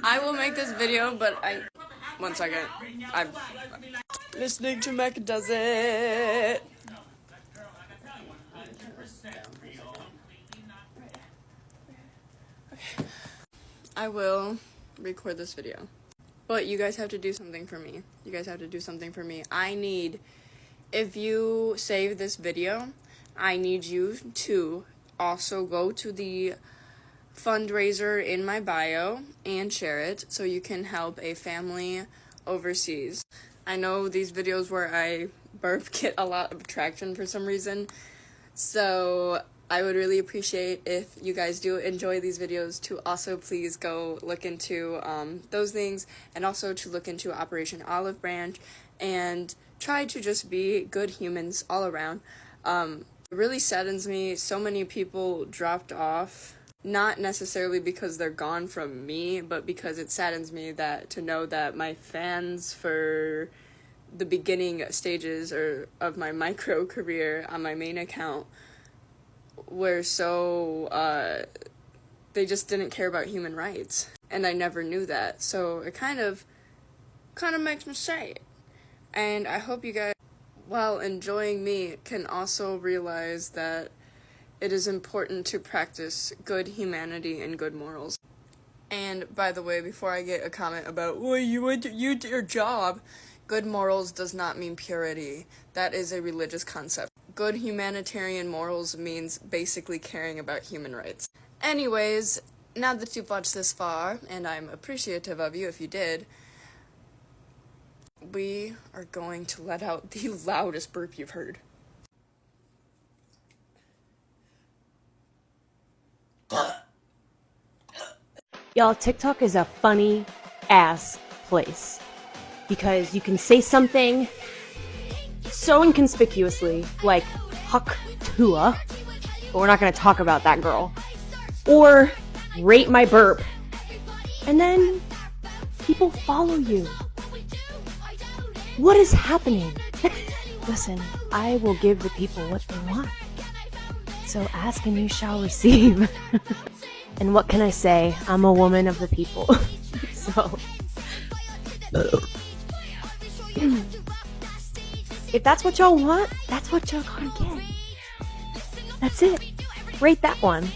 I will make this video, but one second. I'm listening to Mecca Does It. I will record this video. But you guys have to do something for me. If you save this video, I need you to also go to the fundraiser in my bio and share it so you can help a family overseas. I know these videos where I burp get a lot of traction for some reason, so I would really appreciate if you guys do enjoy these videos to also please go look into those things, and also to look into Operation Olive Branch and try to just be good humans all around. It really saddens me so many people dropped off, not necessarily because they're gone from me, but because it saddens me to know that my fans for the beginning stages of my micro career on my main account were so, they just didn't care about human rights, and I never knew that, so it kind of makes me sad. And I hope you guys, while enjoying me, can also realize that it is important to practice good humanity and good morals. And by the way, before I get a comment about, well, you did your job, good morals does not mean purity. That is a religious concept. Good humanitarian morals means basically caring about human rights. Anyways, now that you've watched this far, and I'm appreciative of you if you did, we are going to let out the loudest burp you've heard. Y'all, TikTok is a funny ass place because you can say something so inconspicuously, like Huck Tua, but we're not going to talk about that girl, or rate my burp, and then people follow you. What is happening? Listen, I will give the people what they want, so ask and you shall receive. And what can I say? I'm a woman of the people. So if that's what y'all want, that's what y'all gonna get. That's it. Rate that one.